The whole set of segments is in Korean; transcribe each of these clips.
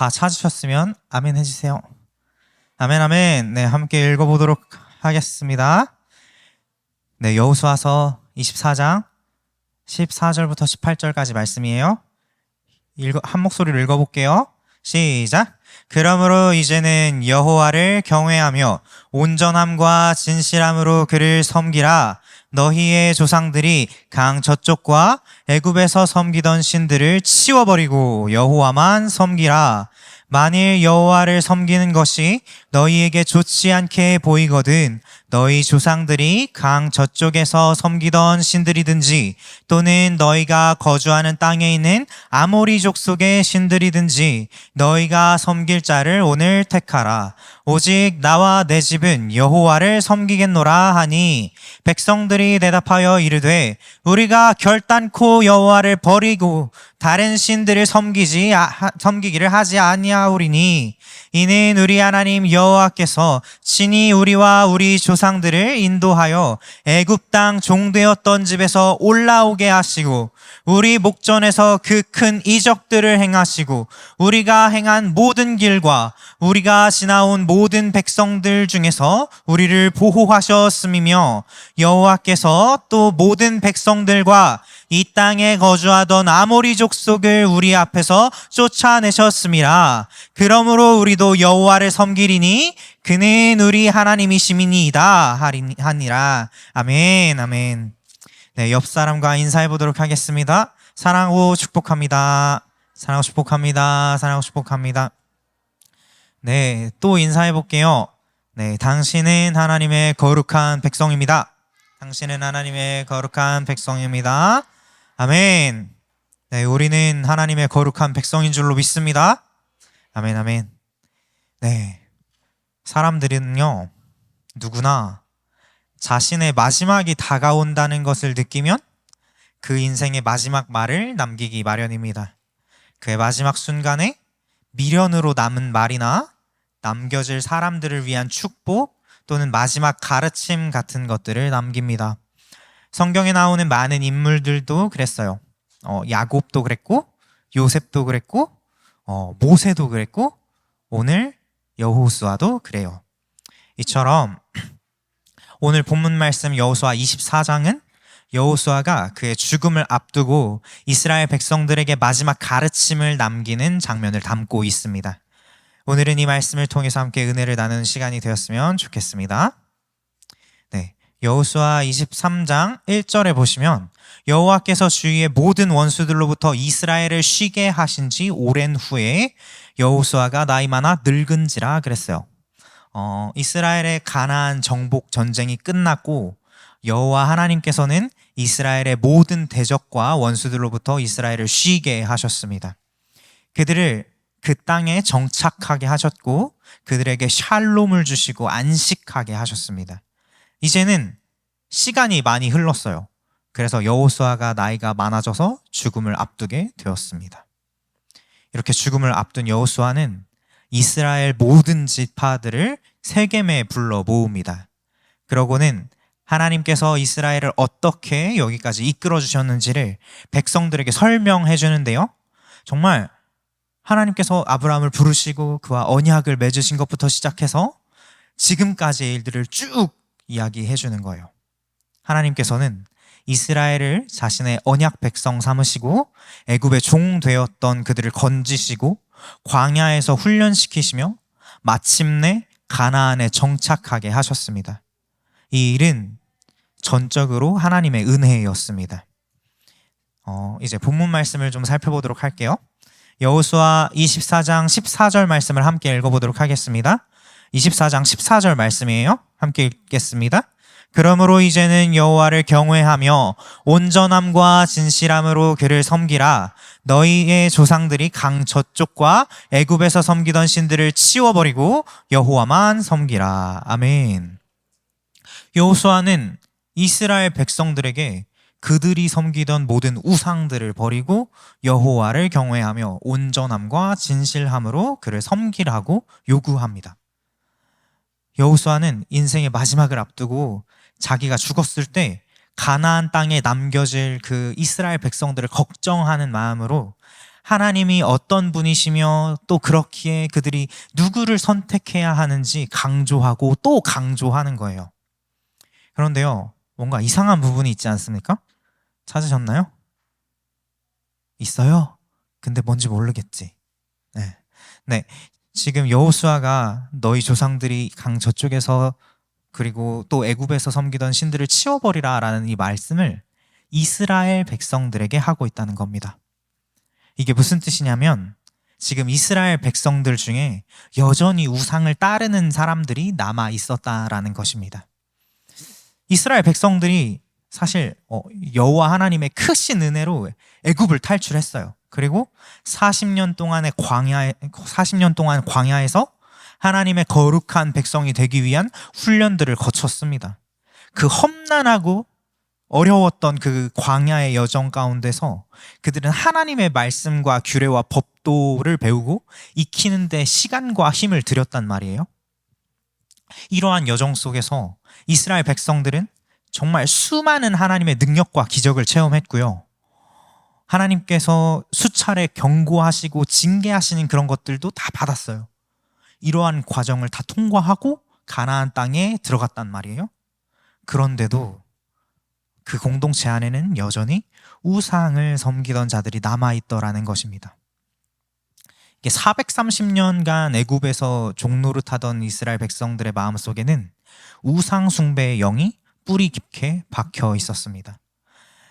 다 찾으셨으면 아멘 해주세요. 아멘 아멘. 네, 함께 읽어보도록 하겠습니다. 네, 여호수아서 24장 14절부터 18절까지 말씀이에요. 한 목소리로 읽어볼게요. 시작. 그러므로 이제는 여호와를 경외하며 온전함과 진실함으로 그를 섬기라. 너희의 조상들이 강 저쪽과 애굽에서 섬기던 신들을 치워버리고 여호와만 섬기라. 만일 여호와를 섬기는 것이 너희에게 좋지 않게 보이거든 너희 조상들이 강 저쪽에서 섬기던 신들이든지 또는 너희가 거주하는 땅에 있는 아모리 족속의 신들이든지 너희가 섬길 자를 오늘 택하라. 오직 나와 내 집은 여호와를 섬기겠노라 하니 백성들이 대답하여 이르되 우리가 결단코 여호와를 버리고 다른 신들을 섬기기를 하지 아니하오리니 이는 우리 하나님 여호와께서 친히 우리와 우리 조상들을 인도하여 애굽 땅 종되었던 집에서 올라오게 하시고 우리 목전에서 그 큰 이적들을 행하시고 우리가 행한 모든 길과 우리가 지나온 모든 백성들 중에서 우리를 보호하셨음이며 여호와께서 또 모든 백성들과 이 땅에 거주하던 아모리 족속을 우리 앞에서 쫓아내셨음이라. 그러므로 우리도 여호와를 섬기리니 그는 우리 하나님이시니이다 하니라. 아멘 아멘. 네, 옆 사람과 인사해 보도록 하겠습니다. 사랑하고 축복합니다. 사랑하고 축복합니다. 사랑하고 축복합니다. 네, 또 인사해 볼게요. 네, 당신은 하나님의 거룩한 백성입니다. 당신은 하나님의 거룩한 백성입니다. 아멘. 네, 우리는 하나님의 거룩한 백성인 줄로 믿습니다. 아멘, 아멘. 네, 사람들은요, 누구나 자신의 마지막이 다가온다는 것을 느끼면 그 인생의 마지막 말을 남기기 마련입니다. 그의 마지막 순간에 미련으로 남은 말이나 남겨질 사람들을 위한 축복 또는 마지막 가르침 같은 것들을 남깁니다. 성경에 나오는 많은 인물들도 그랬어요. 야곱도 그랬고 요셉도 그랬고 모세도 그랬고 오늘 여호수아도 그래요. 이처럼 오늘 본문 말씀 여호수아 24장은 여호수아가 그의 죽음을 앞두고 이스라엘 백성들에게 마지막 가르침을 남기는 장면을 담고 있습니다. 오늘은 이 말씀을 통해서 함께 은혜를 나누는 시간이 되었으면 좋겠습니다. 네, 여호수아 23장 1절에 보시면 여호와께서 주위의 모든 원수들로부터 이스라엘을 쉬게 하신 지 오랜 후에 여호수아가 나이 많아 늙은지라 그랬어요. 이스라엘의 가나안 정복 전쟁이 끝났고 여호와 하나님께서는 이스라엘의 모든 대적과 원수들로부터 이스라엘을 쉬게 하셨습니다. 그들을 그 땅에 정착하게 하셨고 그들에게 샬롬을 주시고 안식하게 하셨습니다. 이제는 시간이 많이 흘렀어요. 그래서 여호수아가 나이가 많아져서 죽음을 앞두게 되었습니다. 이렇게 죽음을 앞둔 여호수아는 이스라엘 모든 지파들을 세겜에 불러 모읍니다. 그러고는 하나님께서 이스라엘을 어떻게 여기까지 이끌어 주셨는지를 백성들에게 설명해 주는데요. 정말 하나님께서 아브라함을 부르시고 그와 언약을 맺으신 것부터 시작해서 지금까지의 일들을 쭉 이야기해 주는 거예요. 하나님께서는 이스라엘을 자신의 언약 백성 삼으시고 애굽의 종 되었던 그들을 건지시고 광야에서 훈련시키시며 마침내 가나안에 정착하게 하셨습니다. 이 일은 전적으로 하나님의 은혜였습니다. 이제 본문 말씀을 좀 살펴보도록 할게요. 여호수아 24장 14절 말씀을 함께 읽어보도록 하겠습니다. 24장 14절 말씀이에요. 함께 읽겠습니다. 그러므로 이제는 여호와를 경외하며 온전함과 진실함으로 그를 섬기라. 너희의 조상들이 강 저쪽과 애굽에서 섬기던 신들을 치워버리고 여호와만 섬기라. 아멘. 여호수아는 이스라엘 백성들에게 그들이 섬기던 모든 우상들을 버리고 여호와를 경외하며 온전함과 진실함으로 그를 섬기라고 요구합니다. 여호수아는 인생의 마지막을 앞두고 자기가 죽었을 때 가나안 땅에 남겨질 그 이스라엘 백성들을 걱정하는 마음으로 하나님이 어떤 분이시며 또 그렇기에 그들이 누구를 선택해야 하는지 강조하고 또 강조하는 거예요. 그런데요, 뭔가 이상한 부분이 있지 않습니까? 찾으셨나요? 있어요? 근데 뭔지 모르겠지. 네. 네. 지금 여호수아가 너희 조상들이 강 저쪽에서 그리고 또 애굽에서 섬기던 신들을 치워버리라 라는 이 말씀을 이스라엘 백성들에게 하고 있다는 겁니다. 이게 무슨 뜻이냐면 지금 이스라엘 백성들 중에 여전히 우상을 따르는 사람들이 남아 있었다라는 것입니다. 이스라엘 백성들이 사실 여호와 하나님의 크신 은혜로 애굽을 탈출했어요. 그리고 40년 동안 광야에서 하나님의 거룩한 백성이 되기 위한 훈련들을 거쳤습니다. 그 험난하고 어려웠던 그 광야의 여정 가운데서 그들은 하나님의 말씀과 규례와 법도를 배우고 익히는 데 시간과 힘을 들였단 말이에요. 이러한 여정 속에서 이스라엘 백성들은 정말 수많은 하나님의 능력과 기적을 체험했고요. 하나님께서 수차례 경고하시고 징계하시는 그런 것들도 다 받았어요. 이러한 과정을 다 통과하고 가나안 땅에 들어갔단 말이에요. 그런데도 그 공동체 안에는 여전히 우상을 섬기던 자들이 남아있더라는 것입니다. 이게 430년간 애굽에서 종노릇하던 이스라엘 백성들의 마음속에는 우상 숭배의 영이 뿌리 깊게 박혀 있었습니다.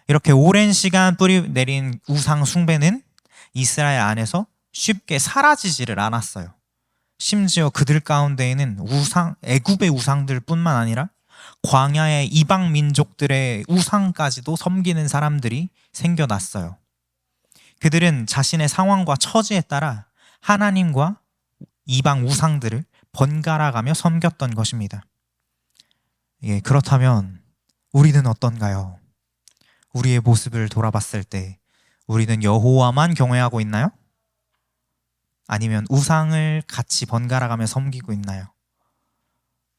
이렇게 오랜 시간 뿌리 내린 우상 숭배는 이스라엘 안에서 쉽게 사라지지를 않았어요. 심지어 그들 가운데에는 애굽의 우상들 뿐만 아니라 광야의 이방 민족들의 우상까지도 섬기는 사람들이 생겨났어요. 그들은 자신의 상황과 처지에 따라 하나님과 이방 우상들을 번갈아가며 섬겼던 것입니다. 예, 그렇다면 우리는 어떤가요? 우리의 모습을 돌아봤을 때 우리는 여호와만 경외하고 있나요? 아니면 우상을 같이 번갈아가며 섬기고 있나요?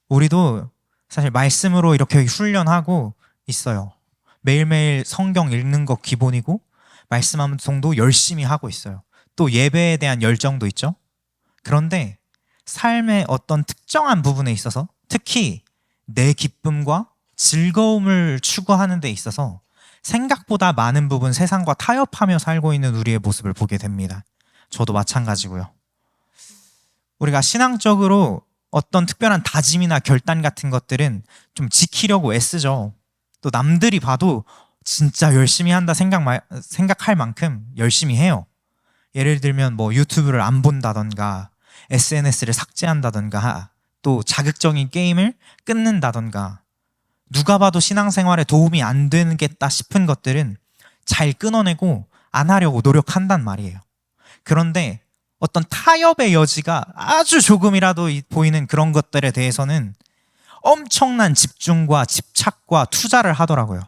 우리도 사실 말씀으로 이렇게 훈련하고 있어요. 매일매일 성경 읽는 거 기본이고 말씀 암송도 열심히 하고 있어요. 또 예배에 대한 열정도 있죠. 그런데 삶의 어떤 특정한 부분에 있어서 특히 내 기쁨과 즐거움을 추구하는 데 있어서 생각보다 많은 부분 세상과 타협하며 살고 있는 우리의 모습을 보게 됩니다. 저도 마찬가지고요. 우리가 신앙적으로 어떤 특별한 다짐이나 결단 같은 것들은 좀 지키려고 애쓰죠. 또 남들이 봐도 진짜 열심히 한다 생각할 만큼 열심히 해요. 예를 들면 뭐 유튜브를 안 본다던가 SNS를 삭제한다던가 또 자극적인 게임을 끊는다던가 누가 봐도 신앙생활에 도움이 안 되겠다 싶은 것들은 잘 끊어내고 안 하려고 노력한단 말이에요. 그런데 어떤 타협의 여지가 아주 조금이라도 보이는 그런 것들에 대해서는 엄청난 집중과 집착과 투자를 하더라고요.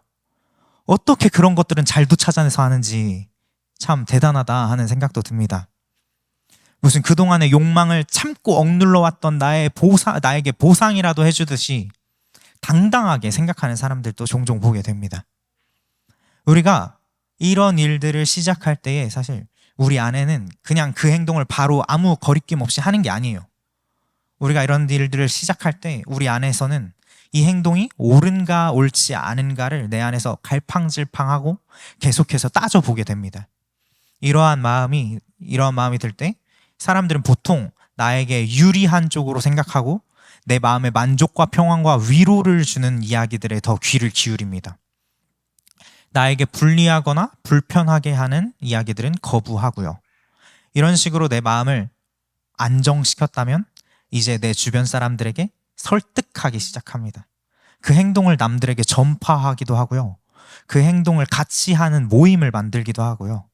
어떻게 그런 것들은 잘도 찾아내서 하는지 참 대단하다 하는 생각도 듭니다. 무슨 그동안의 욕망을 참고 억눌러 왔던 나에게 보상이라도 해주듯이 당당하게 생각하는 사람들도 종종 보게 됩니다. 우리가 이런 일들을 시작할 때에 사실 우리 안에는 그냥 그 행동을 바로 아무 거리낌 없이 하는 게 아니에요. 우리가 이런 일들을 시작할 때 우리 안에서는 이 행동이 옳은가 옳지 않은가를 내 안에서 갈팡질팡하고 계속해서 따져보게 됩니다. 이러한 마음이 들 때 사람들은 보통 나에게 유리한 쪽으로 생각하고 내 마음의 만족과 평안과 위로를 주는 이야기들에 더 귀를 기울입니다. 나에게 불리하거나 불편하게 하는 이야기들은 거부하고요. 이런 식으로 내 마음을 안정시켰다면 이제 내 주변 사람들에게 설득하기 시작합니다. 그 행동을 남들에게 전파하기도 하고요. 그 행동을 같이 하는 모임을 만들기도 하고요.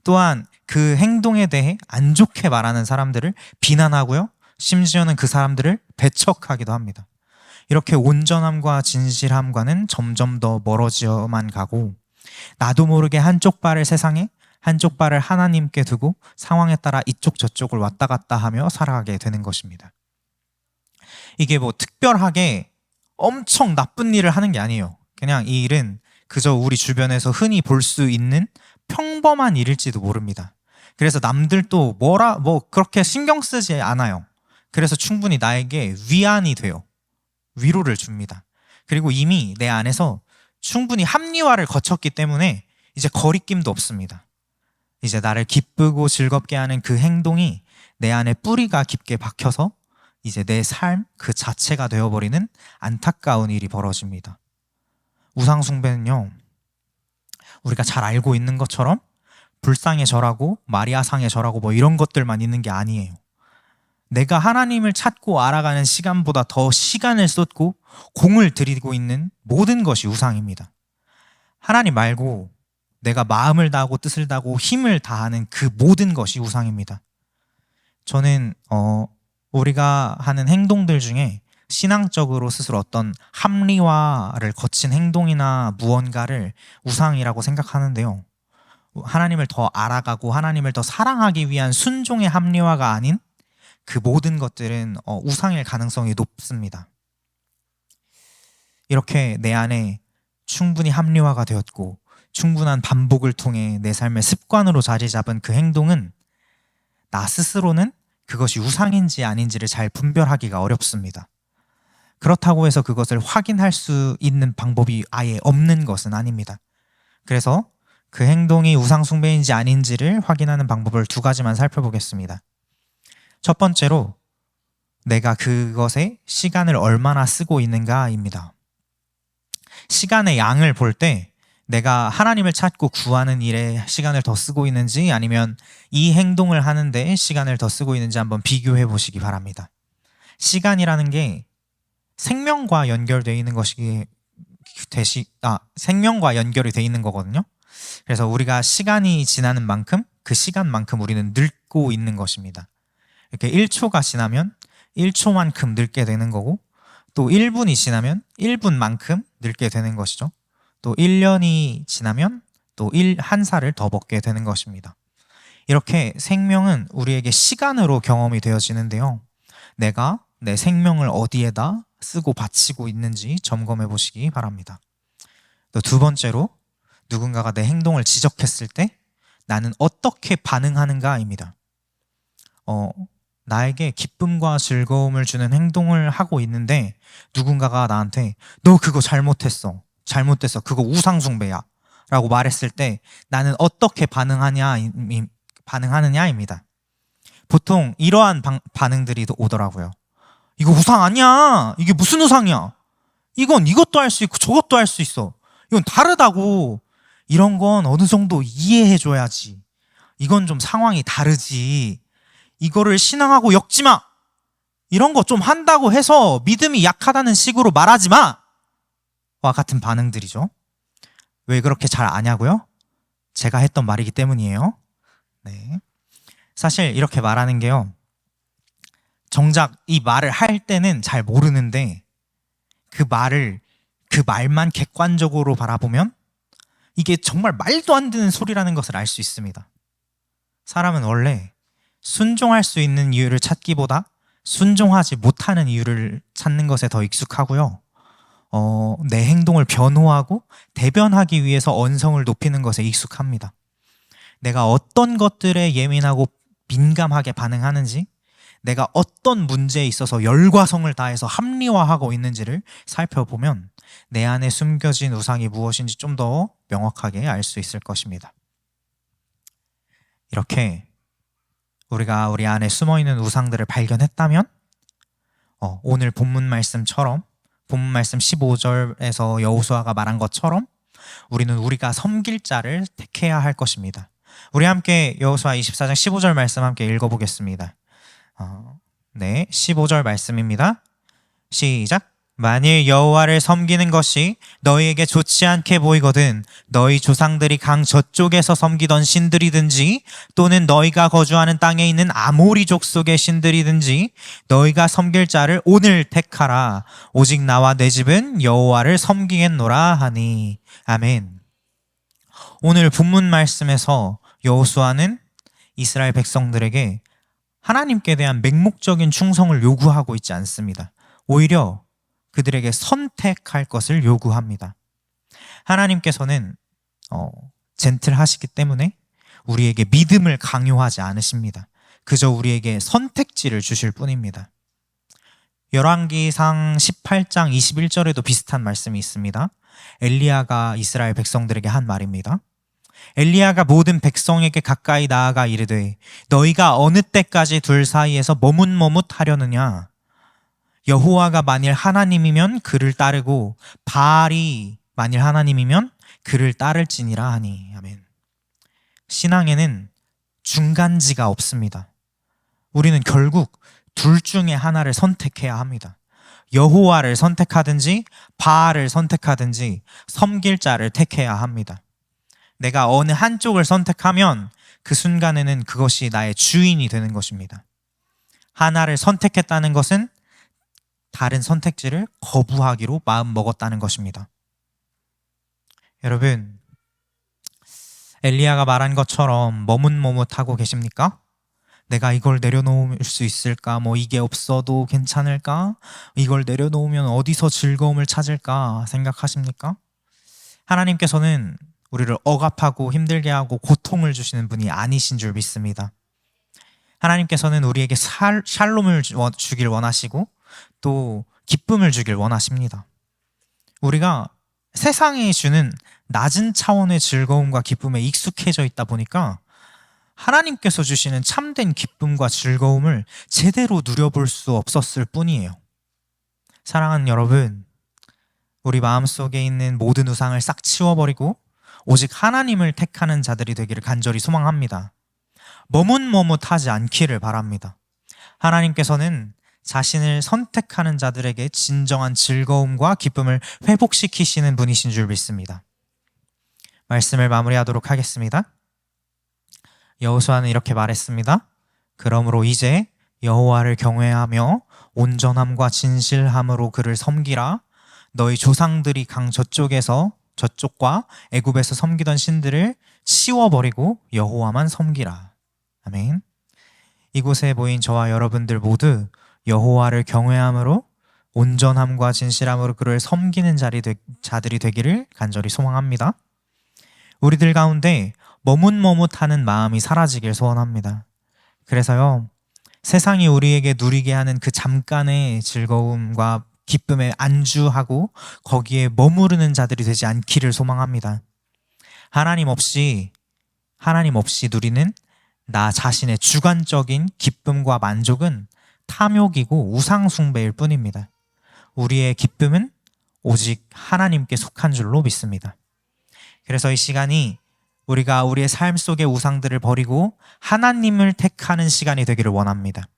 또한 그 행동에 대해 안 좋게 말하는 사람들을 비난하고요. 심지어는 그 사람들을 배척하기도 합니다. 이렇게 온전함과 진실함과는 점점 더 멀어져만 가고 나도 모르게 한쪽 발을 세상에 한쪽 발을 하나님께 두고 상황에 따라 이쪽 저쪽을 왔다 갔다 하며 살아가게 되는 것입니다. 이게 뭐 특별하게 엄청 나쁜 일을 하는 게 아니에요. 그냥 이 일은 그저 우리 주변에서 흔히 볼 수 있는 평범한 일일지도 모릅니다. 그래서 남들도 그렇게 신경 쓰지 않아요. 그래서 충분히 나에게 위안이 돼요. 위로를 줍니다. 그리고 이미 내 안에서 충분히 합리화를 거쳤기 때문에 이제 거리낌도 없습니다. 이제 나를 기쁘고 즐겁게 하는 그 행동이 내 안에 뿌리가 깊게 박혀서 이제 내 삶 그 자체가 되어버리는 안타까운 일이 벌어집니다. 우상숭배는요, 우리가 잘 알고 있는 것처럼 불상의 절하고 마리아상의 절하고 뭐 이런 것들만 있는 게 아니에요. 내가 하나님을 찾고 알아가는 시간보다 더 시간을 쏟고 공을 들이고 있는 모든 것이 우상입니다. 하나님 말고 내가 마음을 다하고 뜻을 다하고 힘을 다하는 그 모든 것이 우상입니다. 저는 우리가 하는 행동들 중에 신앙적으로 스스로 어떤 합리화를 거친 행동이나 무언가를 우상이라고 생각하는데요. 하나님을 더 알아가고 하나님을 더 사랑하기 위한 순종의 합리화가 아닌 그 모든 것들은 우상일 가능성이 높습니다. 이렇게 내 안에 충분히 합리화가 되었고 충분한 반복을 통해 내 삶의 습관으로 자리 잡은 그 행동은 나 스스로는 그것이 우상인지 아닌지를 잘 분별하기가 어렵습니다. 그렇다고 해서 그것을 확인할 수 있는 방법이 아예 없는 것은 아닙니다. 그래서 그 행동이 우상숭배인지 아닌지를 확인하는 방법을 두 가지만 살펴보겠습니다. 첫 번째로 내가 그것에 시간을 얼마나 쓰고 있는가입니다. 시간의 양을 볼 때 내가 하나님을 찾고 구하는 일에 시간을 더 쓰고 있는지 아니면 이 행동을 하는데 시간을 더 쓰고 있는지 한번 비교해 보시기 바랍니다. 시간이라는 게 생명과 연결되어 있는 생명과 연결이 되어 있는 거거든요. 그래서 우리가 시간이 지나는 만큼 그 시간만큼 우리는 늙고 있는 것입니다. 이렇게 1초가 지나면 1초만큼 늙게 되는 거고 또 1분이 지나면 1분만큼 늙게 되는 것이죠. 또 1년이 지나면 또 1살을 더 먹게 되는 것입니다. 이렇게 생명은 우리에게 시간으로 경험이 되어지는데요. 내가 내 생명을 어디에다 쓰고 바치고 있는지 점검해 보시기 바랍니다. 또 두 번째로 누군가가 내 행동을 지적했을 때 나는 어떻게 반응하는가입니다. 나에게 기쁨과 즐거움을 주는 행동을 하고 있는데 누군가가 나한테 너 그거 잘못했어. 그거 우상숭배야 라고 말했을 때 나는 어떻게 반응하느냐입니다. 보통 이러한 반응들이 오더라고요. 이거 우상 아니야. 이게 무슨 우상이야. 이건 이것도 할 수 있고 저것도 할 수 있어. 이건 다르다고. 이런 건 어느 정도 이해해줘야지. 이건 좀 상황이 다르지. 이거를 신앙하고 엮지 마. 이런 거 좀 한다고 해서 믿음이 약하다는 식으로 말하지 마. 와 같은 반응들이죠. 왜 그렇게 잘 아냐고요? 제가 했던 말이기 때문이에요. 네. 사실 이렇게 말하는 게요. 정작 이 말을 할 때는 잘 모르는데 그 말만 객관적으로 바라보면 이게 정말 말도 안 되는 소리라는 것을 알 수 있습니다. 사람은 원래 순종할 수 있는 이유를 찾기보다 순종하지 못하는 이유를 찾는 것에 더 익숙하고요. 내 행동을 변호하고 대변하기 위해서 언성을 높이는 것에 익숙합니다. 내가 어떤 것들에 예민하고 민감하게 반응하는지, 내가 어떤 문제에 있어서 열과 성을 다해서 합리화하고 있는지를 살펴보면 내 안에 숨겨진 우상이 무엇인지 좀 더 명확하게 알 수 있을 것입니다. 이렇게 우리가 우리 안에 숨어있는 우상들을 발견했다면 오늘 본문 말씀 15절에서 여호수아가 말한 것처럼 우리는 우리가 섬길 자를 택해야 할 것입니다. 우리 함께 여호수아 24장 15절 말씀 함께 읽어보겠습니다. 15절 말씀입니다. 시작. 만일 여호와를 섬기는 것이 너희에게 좋지 않게 보이거든 너희 조상들이 강 저쪽에서 섬기던 신들이든지 또는 너희가 거주하는 땅에 있는 아모리 족속의 신들이든지 너희가 섬길 자를 오늘 택하라. 오직 나와 내 집은 여호와를 섬기겠노라 하니. 아멘. 오늘 본문 말씀에서 여호수아는 이스라엘 백성들에게 하나님께 대한 맹목적인 충성을 요구하고 있지 않습니다. 오히려 그들에게 선택할 것을 요구합니다. 하나님께서는 젠틀하시기 때문에 우리에게 믿음을 강요하지 않으십니다. 그저 우리에게 선택지를 주실 뿐입니다. 열왕기상 18장 21절에도 비슷한 말씀이 있습니다. 엘리야가 이스라엘 백성들에게 한 말입니다. 엘리야가 모든 백성에게 가까이 나아가 이르되 너희가 어느 때까지 둘 사이에서 머뭇머뭇하려느냐? 여호와가 만일 하나님이면 그를 따르고 바알이 만일 하나님이면 그를 따를지니라 하니. 아멘. 신앙에는 중간지가 없습니다. 우리는 결국 둘 중에 하나를 선택해야 합니다. 여호와를 선택하든지 바알을 선택하든지 섬길 자를 택해야 합니다. 내가 어느 한쪽을 선택하면 그 순간에는 그것이 나의 주인이 되는 것입니다. 하나를 선택했다는 것은 다른 선택지를 거부하기로 마음먹었다는 것입니다. 여러분, 엘리야가 말한 것처럼 머뭇머뭇하고 계십니까? 내가 이걸 내려놓을 수 있을까? 이게 없어도 괜찮을까? 이걸 내려놓으면 어디서 즐거움을 찾을까? 생각하십니까? 하나님께서는 우리를 억압하고 힘들게 하고 고통을 주시는 분이 아니신 줄 믿습니다. 하나님께서는 우리에게 샬롬을 주길 원하시고 또 기쁨을 주길 원하십니다. 우리가 세상이 주는 낮은 차원의 즐거움과 기쁨에 익숙해져 있다 보니까 하나님께서 주시는 참된 기쁨과 즐거움을 제대로 누려볼 수 없었을 뿐이에요. 사랑하는 여러분, 우리 마음속에 있는 모든 우상을 싹 치워버리고 오직 하나님을 택하는 자들이 되기를 간절히 소망합니다. 머뭇머뭇하지 않기를 바랍니다. 하나님께서는 자신을 선택하는 자들에게 진정한 즐거움과 기쁨을 회복시키시는 분이신 줄 믿습니다. 말씀을 마무리하도록 하겠습니다. 여호수아는 이렇게 말했습니다. 그러므로 이제 여호와를 경외하며 온전함과 진실함으로 그를 섬기라. 너희 조상들이 강 저쪽과 애굽에서 섬기던 신들을 치워버리고 여호와만 섬기라. 아멘. 이곳에 모인 저와 여러분들 모두 여호와를 경외함으로 온전함과 진실함으로 그를 섬기는 자들이 되기를 간절히 소망합니다. 우리들 가운데 머뭇머뭇하는 마음이 사라지길 소원합니다. 그래서요, 세상이 우리에게 누리게 하는 그 잠깐의 즐거움과 기쁨에 안주하고 거기에 머무르는 자들이 되지 않기를 소망합니다. 하나님 없이 누리는 나 자신의 주관적인 기쁨과 만족은 탐욕이고 우상숭배일 뿐입니다. 우리의 기쁨은 오직 하나님께 속한 줄로 믿습니다. 그래서 이 시간이 우리가 우리의 삶 속의 우상들을 버리고 하나님을 택하는 시간이 되기를 원합니다.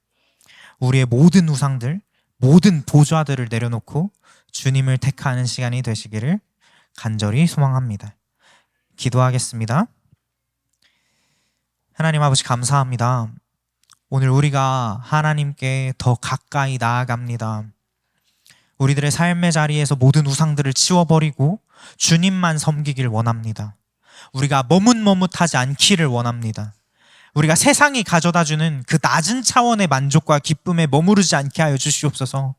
우리의 모든 우상들, 모든 보좌들을 내려놓고 주님을 택하는 시간이 되시기를 간절히 소망합니다. 기도하겠습니다. 하나님 아버지 감사합니다. 오늘 우리가 하나님께 더 가까이 나아갑니다. 우리들의 삶의 자리에서 모든 우상들을 치워버리고 주님만 섬기길 원합니다. 우리가 머뭇머뭇하지 않기를 원합니다. 우리가 세상이 가져다주는 그 낮은 차원의 만족과 기쁨에 머무르지 않게 하여 주시옵소서.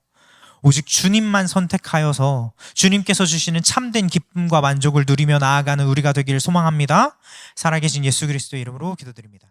오직 주님만 선택하여서 주님께서 주시는 참된 기쁨과 만족을 누리며 나아가는 우리가 되기를 소망합니다. 살아계신 예수 그리스도의 이름으로 기도드립니다.